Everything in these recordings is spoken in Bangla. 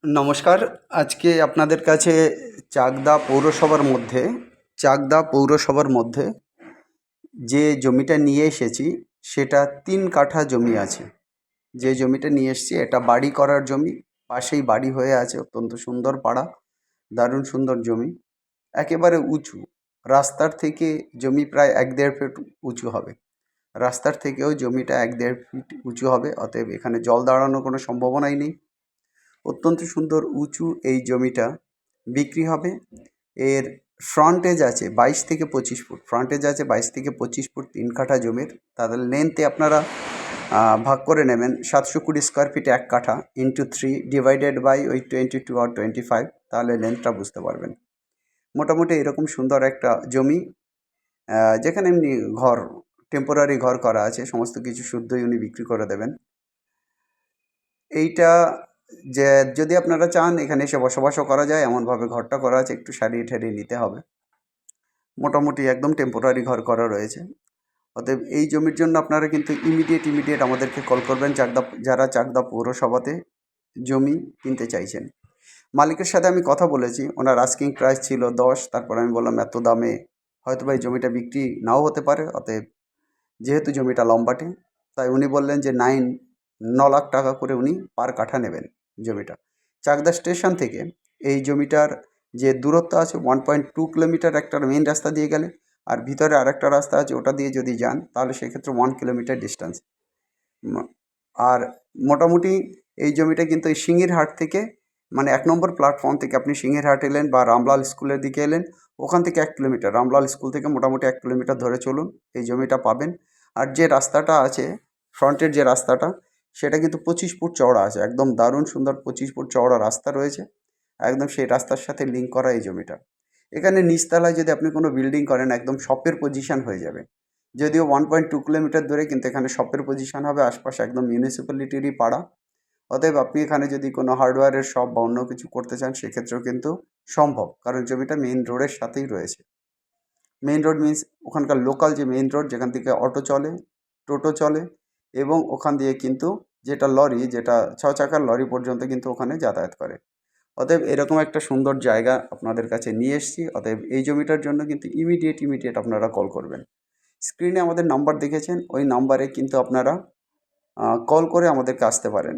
নমস্কার। আজকে আপনাদের কাছে চাকদা পৌরসভার মধ্যে যে জমিটা নিয়ে এসেছি সেটা 3 কাঠা জমি আছে। যে জমিটা নিয়ে এসেছি এটা বাড়ি করার জমি। পাশেই বাড়ি হয়ে আছে, অত্যন্ত সুন্দর পাড়া, দারুণ সুন্দর জমি, একেবারে উঁচু। রাস্তার থেকে জমি প্রায় 1-1.5 ফিট উঁচু হবে। রাস্তার থেকেও জমিটা 1-1.5 ফিট উঁচু হবে, অতএব এখানে জল দাঁড়ানোর কোনো সম্ভাবনাই নেই। অত্যন্ত সুন্দর উঁচু এই জমিটা বিক্রি হবে। এর ফ্রন্টেজ আছে 22 থেকে 25 ফুট, ফ্রন্টেজ আছে 22 থেকে 25 ফুট 3 কাঠা জমির। তাদের লেন্থে আপনারা ভাগ করে নেবেন 720 স্কোয়ার ফিট 1 কাঠা ইন্টু 3 ডিভাইডেড বাই ওই 22 আর 25, তাহলে লেন্থটা বুঝতে পারবেন। মোটামুটি এরকম সুন্দর একটা জমি, যেখানে এমনি ঘর, টেম্পোরারি ঘর করা আছে, সমস্ত কিছু শুদ্ধই উনি বিক্রি করে দেবেন। এইটা যে যদি আপনারা চান এখানে এসে বসবাসও করা যায়, এমনভাবে ঘরটা করা আছে, একটু সারিয়ে ঠারিয়ে নিতে হবে। মোটামুটি একদম টেম্পোরারি ঘর করা রয়েছে। অতএব এই জমির জন্য আপনারা কিন্তু ইমিডিয়েট আমাদেরকে কল করবেন, যারা চাকদা পৌরসভাতে জমি কিনতে চাইছেন। মালিকের সাথে আমি কথা বলেছি, ওনার আস্কিং প্রাইস ছিল 10। তারপর আমি বললাম এত দামে হয়তো বা এই জমিটা বিক্রি নাও হতে পারে। অতএব যেহেতু জমিটা লম্বাটে, তাই উনি বললেন যে 9 লাখ টাকা করে উনি পার কাঠা নেবেন জমিটা। চাকদা স্টেশন থেকে এই জমিটার যে দূরত্ব আছে 1.2 কিলোমিটার একটা মেইন রাস্তা দিয়ে গেলে, আর ভিতরে আরেকটা রাস্তা আছে, ওটা দিয়ে যদি যান তাহলে সেক্ষেত্রে 1 কিলোমিটার ডিস্টেন্স। আর মোটামুটি এই জমিটা কিন্তু এই সিঙ্গিরহাট থেকে, মানে 1 নম্বর প্ল্যাটফর্ম থেকে আপনি সিঙ্গিরহাট এলেন বা রামলাল স্কুলের দিকে এলেন, ওখান থেকে 1 কিলোমিটার, রামলাল স্কুল থেকে মোটামুটি 1 কিলোমিটার ধরে চলুন, এই জমিটা পাবেন। আর যে রাস্তাটা আছে, ফ্রন্টের যে রাস্তাটা, সেটা কিন্তু 25 ফুট চওড়া আছে, একদম দারুণ সুন্দর 25 ফুট চওড়া রাস্তা রয়েছে, একদম সেই রাস্তার সাথে লিঙ্ক করা এই জমিটা। এখানে নিচতলায় যদি আপনি কোনো বিল্ডিং করেন, একদম শপের পজিশন হয়ে যাবে। যদিও 1.2 কিলোমিটার দূরে, কিন্তু এখানে শপের পজিশন হবে, আশপাশে একদম মিউনিসিপ্যালিটিরই পাড়া। অতএব আপনি এখানে যদি কোনো হার্ডওয়্যারের শপ বা অন্য কিছু করতে চান সেক্ষেত্রেও কিন্তু সম্ভব, কারণ জমিটা মেইন রোডের সাথেই রয়েছে। মেইন রোড মিন্স ওখানকার লোকাল যে মেইন রোড, যেখান থেকে অটো চলে, টোটো চলে, এবং ওখান দিয়ে কিন্তু যেটা 6 চাকার লরি পর্যন্ত কিন্তু ওখানে যাতায়াত করে। অতএব এরকম একটা সুন্দর জায়গা আপনাদের কাছে নিয়ে এসেছি। অতএব এই জমিটার জন্য কিন্তু ইমিডিয়েট আপনারা কল করবেন। স্ক্রিনে আমাদের নাম্বার দেখেছেন, ওই নাম্বারে কিন্তু আপনারা কল করে আমাদেরকে আসতে পারেন।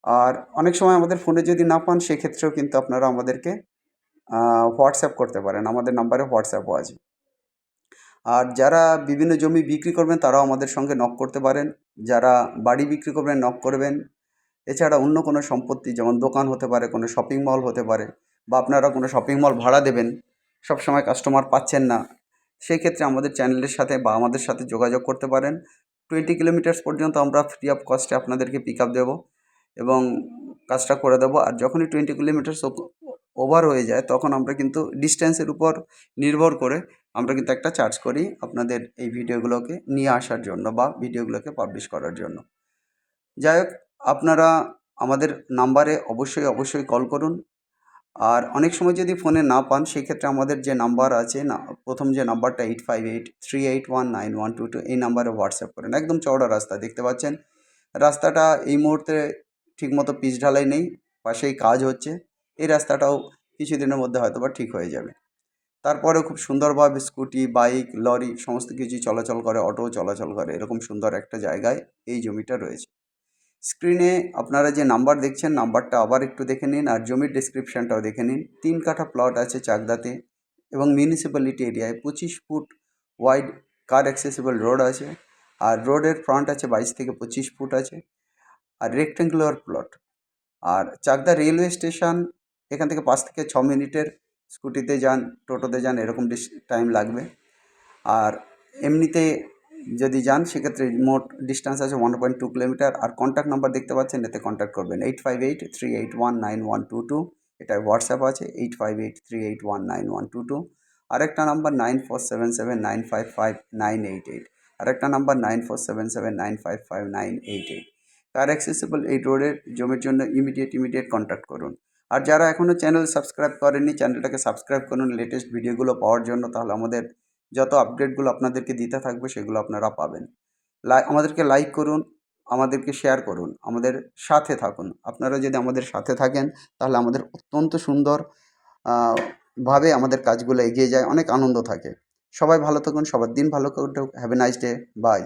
আর অনেক সময় আমাদের ফোনে যদি না পান, সেক্ষেত্রেও কিন্তু আপনারা আমাদেরকে হোয়াটসঅ্যাপ করতে পারেন, আমাদের নাম্বারে হোয়াটসঅ্যাপও আছে। আর যারা বিভিন্ন জমি বিক্রি করবেন তারাও আমাদের সঙ্গে নক করতে পারেন। যারা বাড়ি বিক্রি করবেন নক করবেন। এছাড়া অন্য কোনো সম্পত্তি, যেমন দোকান হতে পারে, কোনো শপিং মল হতে পারে, বা আপনারা কোনো শপিং মল ভাড়া দেবেন, সব সময় কাস্টমার পাচ্ছেন না, সেই ক্ষেত্রে আমাদের চ্যানেলের সাথে বা আমাদের সাথে যোগাযোগ করতে পারেন। 20 কিলোমিটার্স পর্যন্ত আমরা ফ্রি অফ কস্টে আপনাদেরকে পিক আপ দেবো এবং কাজটা করে দেবো। আর যখনই 20 কিলোমিটার্স ওভার হয়ে যায়, তখন আমরা কিন্তু ডিস্টেন্সের উপর নির্ভর করে আমরা কিন্তু একটা চার্জ করি আপনাদের এই ভিডিওগুলোকে নিয়ে আসার জন্য বা ভিডিওগুলোকে পাবলিশ করার জন্য। যাই হোক, আপনারা আমাদের নাম্বারে অবশ্যই কল করুন। আর অনেক সময় যদি ফোনে না পান, সেক্ষেত্রে আমাদের যে নাম্বার আছে না, প্রথম যে নাম্বারটা 8583819122, এই নাম্বারে হোয়াটসঅ্যাপ করেন। একদম চওড়া রাস্তা দেখতে পাচ্ছেন। রাস্তাটা এই মুহূর্তে ঠিকমতো পিচ ঢালাই নেই, পাশেই কাজ হচ্ছে। এই রাস্তাটাও কিছুদিনের মধ্যে হয়তো বা ঠিক হয়ে যাবে। তারপরেও খুব সুন্দরভাবে স্কুটি, বাইক, লরি সমস্ত কিছুই চলাচল করে, অটোও চলাচল করে, এরকম সুন্দর একটা জায়গায় এই জমিটা রয়েছে। স্ক্রিনে আপনারা যে নাম্বার দেখছেন, নাম্বারটা আবার একটু দেখে নিন, আর জমির ডেসক্রিপশানটাও দেখে নিন। 3 কাঠা প্লট আছে চাকদাতে এবং মিউনিসিপ্যালিটি এরিয়ায়। 25 ফুট ওয়াইড কার অ্যাক্সেসিবল রোড আছে, আর রোডের ফ্রন্ট আছে 22 থেকে 25 ফুট আছে, আর রেক্ট্যাঙ্গুলার প্লট। আর চাকদা রেলওয়ে স্টেশন এখান থেকে 5 থেকে 6 মিনিটের, স্কুটিতে যান, টোটোতে যান, এরকম টাইম লাগবে। আর এমনিতে যদি যান সেক্ষেত্রে মোট ডিস্টেন্স আছে 1.2 কিলোমিটার। আর কন্ট্যাক্ট নাম্বার দেখতে পাচ্ছেন, এতে কন্ট্যাক্ট করবেন 8583819122। এটা হোয়াটসঅ্যাপ আছে 8583819122। আরেকটা নাম্বার 9477955988। আরেকটা নাম্বার 9477955988। কার অ্যাক্সেসিবল এই রোডের জমির জন্য ইমিডিয়েট কন্ট্যাক্ট করুন। আর যারা এখনও চ্যানেল সাবস্ক্রাইব করেননি, চ্যানেলটাকে সাবস্ক্রাইব করুন লেটেস্ট ভিডিওগুলো পাওয়ার জন্য, তাহলে আমাদের যত আপডেটগুলো আপনাদেরকে দিতে থাকবে সেগুলো আপনারা পাবেন। আমাদেরকে লাইক করুন, আমাদেরকে শেয়ার করুন, আমাদের সাথে থাকুন। আপনারা যদি আমাদের সাথে থাকেন তাহলে আমাদের অত্যন্ত সুন্দর ভাবে আমাদের কাজগুলো এগিয়ে যায়, অনেক আনন্দ থাকে। সবাই ভালো থাকুন, সবার দিন ভালো কাটুক। Have a nice day. By.